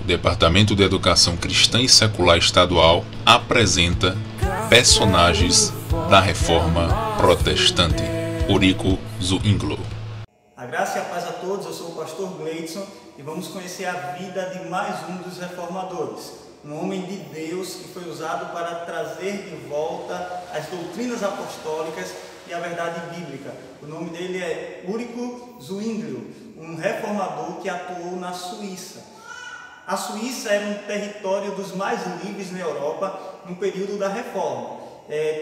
Departamento de Educação Cristã e Secular Estadual apresenta personagens da Reforma Protestante. Eurico Zwinglio. A graça e a paz a todos, eu sou o pastor Gleidson e vamos conhecer a vida de mais um dos reformadores, um homem de Deus que foi usado para trazer de volta as doutrinas apostólicas e a verdade bíblica. O nome dele é Eurico Zwinglio, um reformador que atuou na Suíça. A Suíça era um território dos mais livres na Europa no período da Reforma.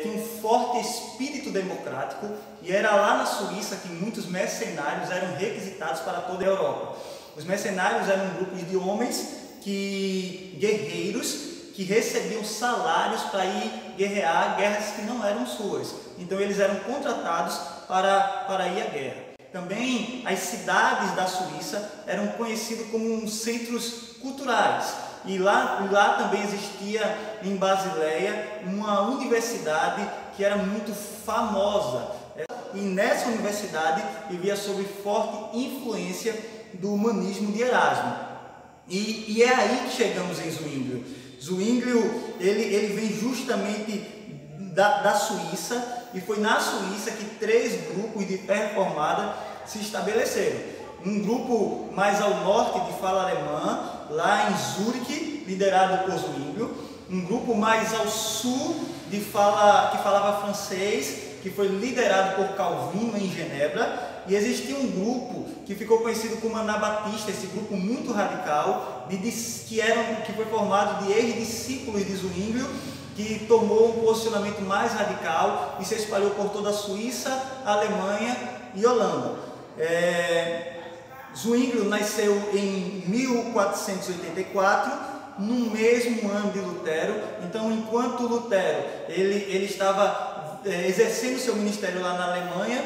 Tinha um forte espírito democrático e era lá na Suíça que muitos mercenários eram requisitados para toda a Europa. Os mercenários eram grupos de homens, guerreiros, que recebiam salários para ir guerrear guerras que não eram suas. Então eles eram contratados para ir à guerra. Também as cidades da Suíça eram conhecidas como centros culturais. E lá também existia em Basileia uma universidade que era muito famosa. E nessa universidade vivia sob forte influência do humanismo de Erasmo. E é aí que chegamos em Zwinglio. Zwinglio ele vem justamente da Suíça, e foi na Suíça que 3 grupos de fé reformada se estabeleceram. Um grupo mais ao norte de fala alemã, lá em Zurique, liderado por Zwinglio. Um grupo mais ao sul que falava francês, que foi liderado por Calvino em Genebra. E existia um grupo que ficou conhecido como Anabatista, esse grupo muito radical, que foi formado de ex-discípulos de Zwinglio, que tomou um posicionamento mais radical e se espalhou por toda a Suíça, Alemanha e Holanda. Zwinglio nasceu em 1484, no mesmo ano de Lutero. Então, enquanto Lutero ele estava exercendo seu ministério lá na Alemanha,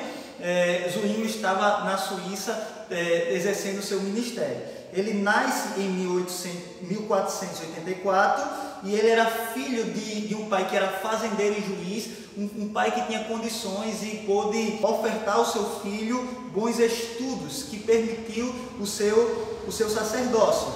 Zwinglio estava na Suíça exercendo seu ministério. Ele nasce em 1484 e ele era filho de um pai que era fazendeiro e juiz, um pai que tinha condições e pôde ofertar ao seu filho bons estudos, que permitiu o seu sacerdócio.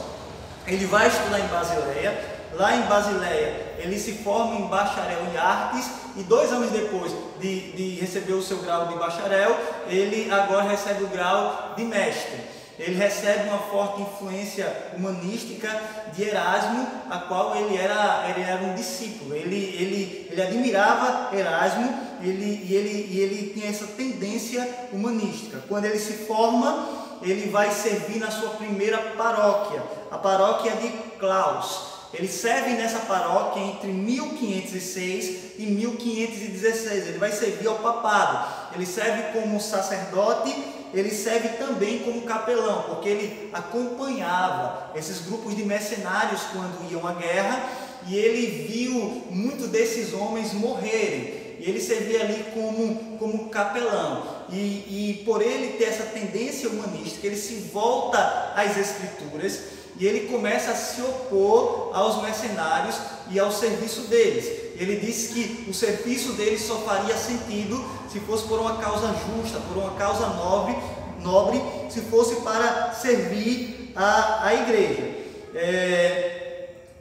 Ele vai estudar em Basileia. Lá em Basileia ele se forma em bacharel em artes, e 2 anos depois de receber o seu grau de bacharel, ele agora recebe o grau de mestre. Ele recebe uma forte influência humanística de Erasmo, a qual ele era um discípulo. Ele admirava Erasmo e ele tinha essa tendência humanística. Quando ele se forma, ele vai servir na sua primeira paróquia, a paróquia de Klaus. Ele serve nessa paróquia entre 1506 e 1516. Ele vai servir ao papado. Ele serve como sacerdote, ele serve também como capelão, porque ele acompanhava esses grupos de mercenários quando iam à guerra, e ele viu muitos desses homens morrerem. E ele servia ali como capelão. E por ele ter essa tendência humanística, ele se volta às Escrituras e ele começa a se opor aos mercenários e ao serviço deles. Ele disse que o serviço deles só faria sentido se fosse por uma causa justa, por uma causa nobre, se fosse para servir a igreja.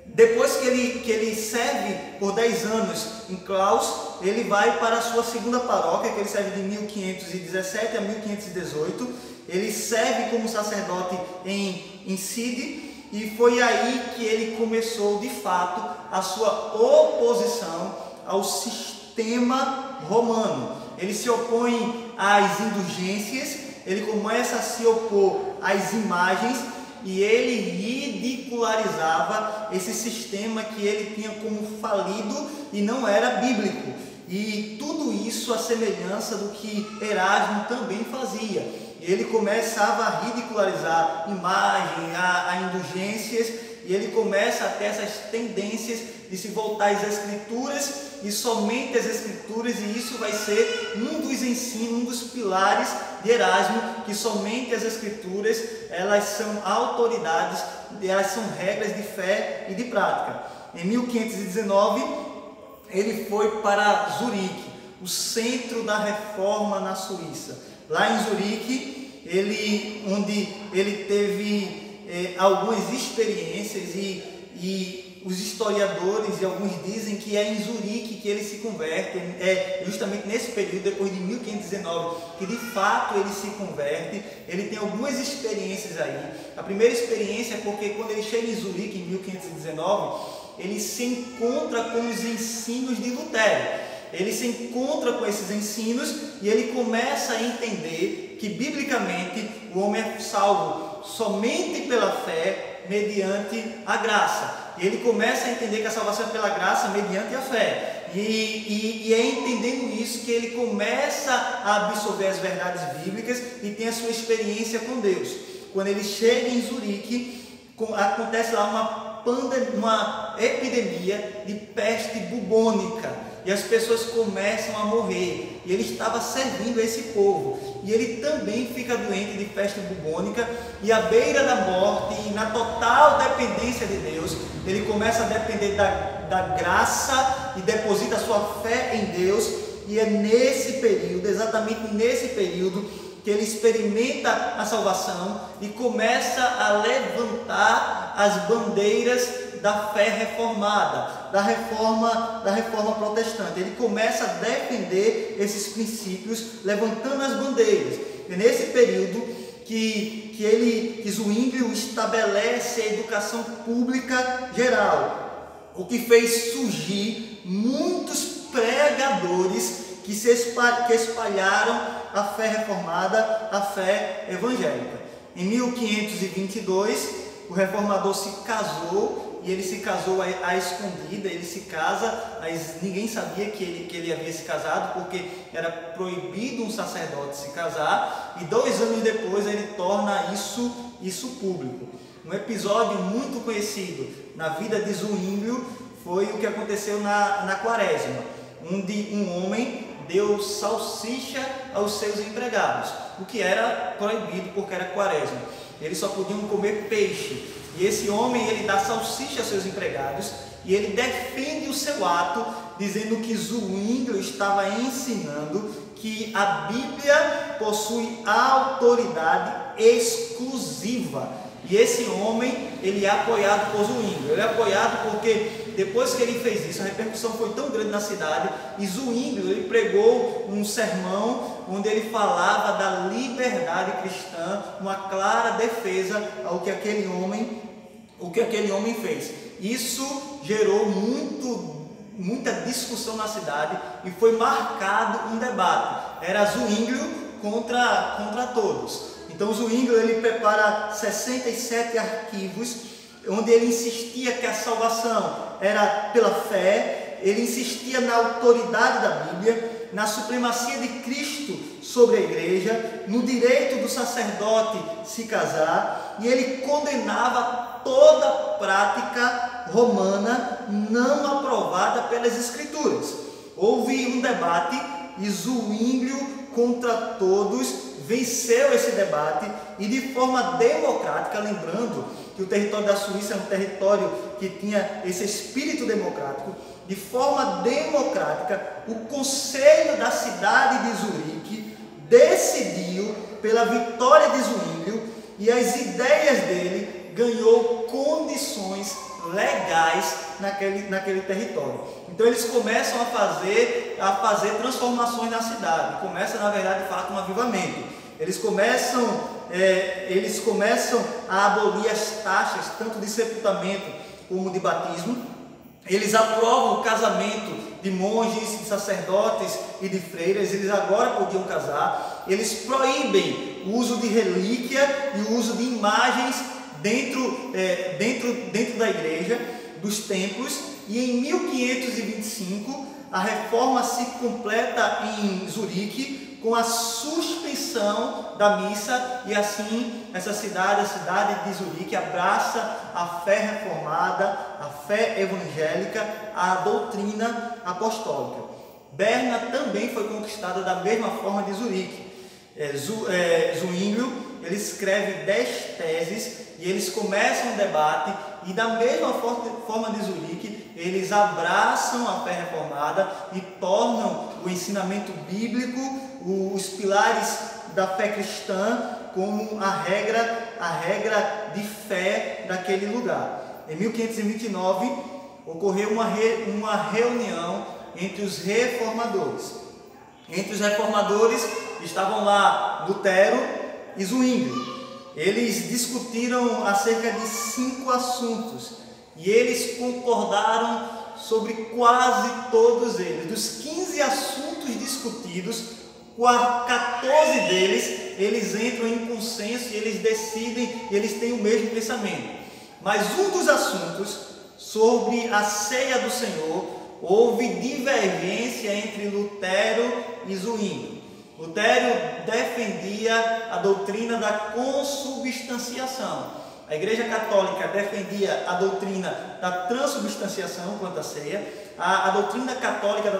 Depois que ele serve por 10 anos em Klaus, ele vai para a sua segunda paróquia, que ele serve de 1517 a 1518. Ele serve como sacerdote em Side, e foi aí que ele começou de fato a sua oposição ao sistema romano. Ele se opõe às indulgências, ele começa a se opor às imagens, e ele ridicularizava esse sistema que ele tinha como falido e não era bíblico. E tudo isso à semelhança do que Erasmo também fazia. Ele começava a ridicularizar imagem, a indulgências, e ele começa a ter essas tendências de se voltar às Escrituras e somente às Escrituras, e isso vai ser um dos ensinos, um dos pilares de Erasmo, que somente as Escrituras, elas são autoridades, elas são regras de fé e de prática. Em 1519, ele foi para Zurique, o centro da reforma na Suíça. Lá em Zurique, onde ele teve algumas experiências e os historiadores e alguns dizem que é em Zurique que ele se converte, é justamente nesse período, depois de 1519, que de fato ele se converte. Ele tem algumas experiências aí. A primeira experiência é porque quando ele chega em Zurique em 1519, ele se encontra com os ensinos de Lutero. Ele se encontra com esses ensinos e ele começa a entender que biblicamente o homem é salvo somente pela fé, mediante a graça. E ele começa a entender que a salvação é pela graça, mediante a fé. E é entendendo isso que ele começa a absorver as verdades bíblicas e tem a sua experiência com Deus. Quando ele chega em Zurique, acontece lá uma epidemia de peste bubônica. E as pessoas começam a morrer. E ele estava servindo esse povo. E ele também fica doente de peste bubônica. E à beira da morte, e na total dependência de Deus, ele começa a depender da graça e deposita a sua fé em Deus. E é nesse período, exatamente nesse período, que ele experimenta a salvação e começa a levantar as bandeiras da fé reformada, da reforma protestante. Ele começa a defender esses princípios, levantando as bandeiras. É nesse período que Zwinglio estabelece a educação pública geral, o que fez surgir muitos pregadores que espalharam a fé reformada, a fé evangélica. Em 1522, o reformador se casou, e ele se casou à escondida. Ele se casa, mas ninguém sabia que ele havia se casado, porque era proibido um sacerdote se casar, e 2 anos depois ele torna isso público. Um episódio muito conhecido na vida de Zwinglio foi o que aconteceu na Quaresma, onde um homem deu salsicha aos seus empregados, o que era proibido porque era Quaresma. Eles só podiam comer peixe. E esse homem, ele dá salsicha aos seus empregados e ele defende o seu ato, dizendo que Zwinglio estava ensinando que a Bíblia possui autoridade exclusiva. E esse homem, ele é apoiado por Zwinglio. Ele é apoiado porque depois que ele fez isso, a repercussão foi tão grande na cidade, e Zwinglio, ele pregou um sermão onde ele falava da liberdade cristã, uma clara defesa ao que aquele homem fez. Isso gerou muita discussão na cidade e foi marcado um debate. Era Zwinglio contra todos. Então Zwinglio, ele prepara 67 arquivos, onde ele insistia que a salvação era pela fé. Ele insistia na autoridade da Bíblia, na supremacia de Cristo sobre a igreja, no direito do sacerdote se casar, e ele condenava toda prática romana não aprovada pelas Escrituras. Houve um debate e Zwinglio contra todos venceu esse debate, e de forma democrática, lembrando que o território da Suíça é um território que tinha esse espírito democrático, de forma democrática, o conselho da cidade de Zurique decidiu pela vitória de Zwinglio, e as ideias dele ganhou condições legais naquele território. Então eles começam a fazer transformações na cidade. Começa, na verdade, de fato, um avivamento. Eles começam a abolir as taxas, tanto de sepultamento como de batismo. Eles aprovam o casamento de monges, de sacerdotes e de freiras. Eles agora podiam casar. Eles proíbem o uso de relíquia e o uso de imagens dentro da igreja, dos templos. E em 1525 a reforma se completa em Zurique, com a suspensão da missa, e assim essa cidade, a cidade de Zurique, abraça a fé reformada, a fé evangélica, a doutrina apostólica. Berna também foi conquistada da mesma forma de Zurique. Zwinglio, ele escreve 10 teses e eles começam um debate, e da mesma forma de Zurique, eles abraçam a fé reformada e tornam o ensinamento bíblico os pilares da fé cristã como a regra de fé daquele lugar. Em 1529 ocorreu uma reunião entre os reformadores. Entre os reformadores estavam lá Lutero e Zwinglio. Eles discutiram acerca de 5 assuntos e eles concordaram sobre quase todos eles. Dos 15 assuntos discutidos, 14 deles, eles entram em consenso e eles decidem, e eles têm o mesmo pensamento. Mas um dos assuntos, sobre a ceia do Senhor, houve divergência entre Lutero e Zwinglio. Lutero defendia a doutrina da consubstanciação. A Igreja Católica defendia a doutrina da transubstanciação quanto à ceia. A doutrina católica da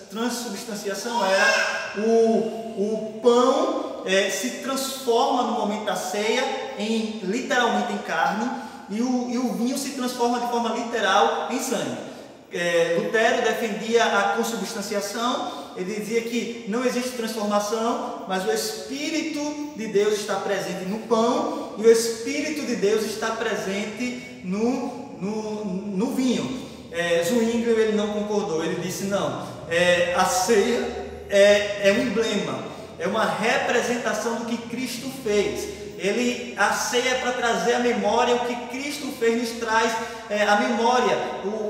transubstanciação era o pão se transforma no momento da ceia literalmente em carne e o vinho se transforma de forma literal em sangue. Lutero defendia a consubstanciação. Ele dizia que não existe transformação, mas o Espírito de Deus está presente no pão e o Espírito de Deus está presente no vinho. Zwinglio ele não concordou, ele disse não, a ceia é um emblema, é uma representação do que Cristo fez. A ceia é para trazer à memória o que Cristo fez, nos traz à memória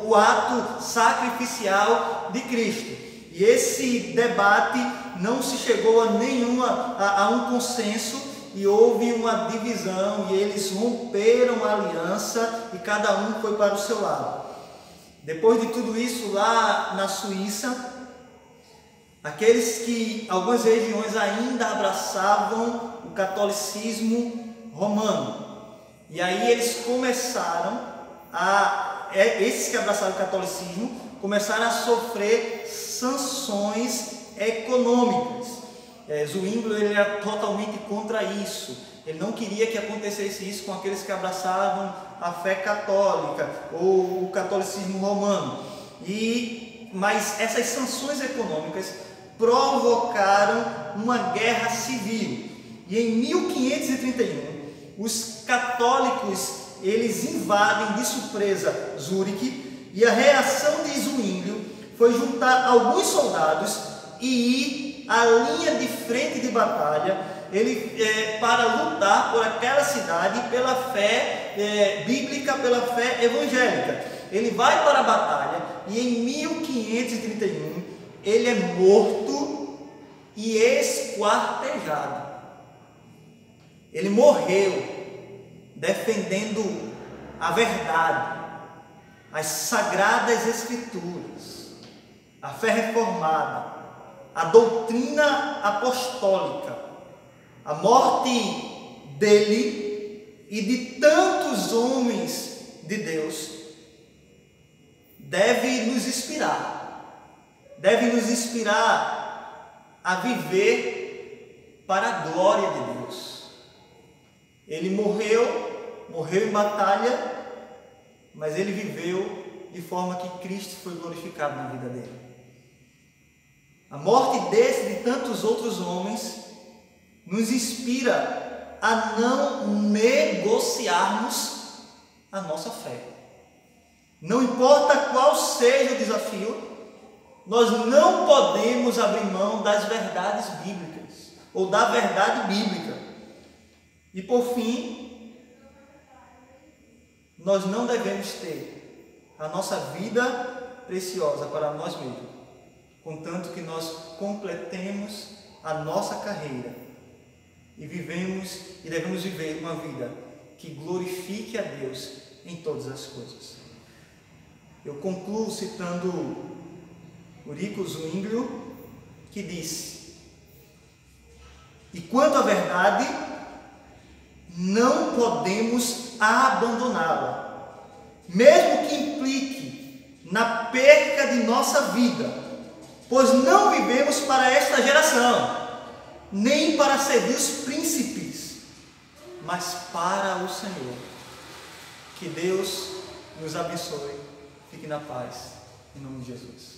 o ato sacrificial de Cristo. E esse debate não se chegou a um consenso e houve uma divisão e eles romperam a aliança e cada um foi para o seu lado. Depois de tudo isso, lá na Suíça, algumas regiões ainda abraçavam o catolicismo romano. E aí eles começaram esses que abraçaram o catolicismo, começaram a sofrer sanções econômicas. Zwinglio ele era totalmente contra isso. Ele não queria que acontecesse isso com aqueles que abraçavam a fé católica ou o catolicismo romano. Mas essas sanções econômicas provocaram uma guerra civil. E em 1531, os católicos eles invadem de surpresa Zurique e a reação de Zwinglio foi juntar alguns soldados e ir à linha de frente de batalha para lutar por aquela cidade pela fé bíblica, pela fé evangélica. Ele vai para a batalha e em 1531 ele é morto e esquartejado. Ele morreu defendendo a verdade, as sagradas escrituras, a fé reformada, a doutrina apostólica. A morte dele e de tantos homens de Deus deve nos inspirar a viver para a glória de Deus. Ele morreu em batalha, mas ele viveu de forma que Cristo foi glorificado na vida dele. A morte desse e de tantos outros homens nos inspira a não negociarmos a nossa fé. Não importa qual seja o desafio, nós não podemos abrir mão das verdades bíblicas ou da verdade bíblica. E por fim, nós não devemos ter a nossa vida preciosa para nós mesmos, contanto que nós completemos a nossa carreira e devemos viver uma vida que glorifique a Deus em todas as coisas. Eu concluo citando Ulrico Zwinglio, que disse: e quanto à verdade, não podemos abandoná-la, mesmo que implique na perca de nossa vida, pois não vivemos para esta geração, nem para servir os príncipes, mas para o Senhor. Que Deus nos abençoe. Fique na paz, em nome de Jesus.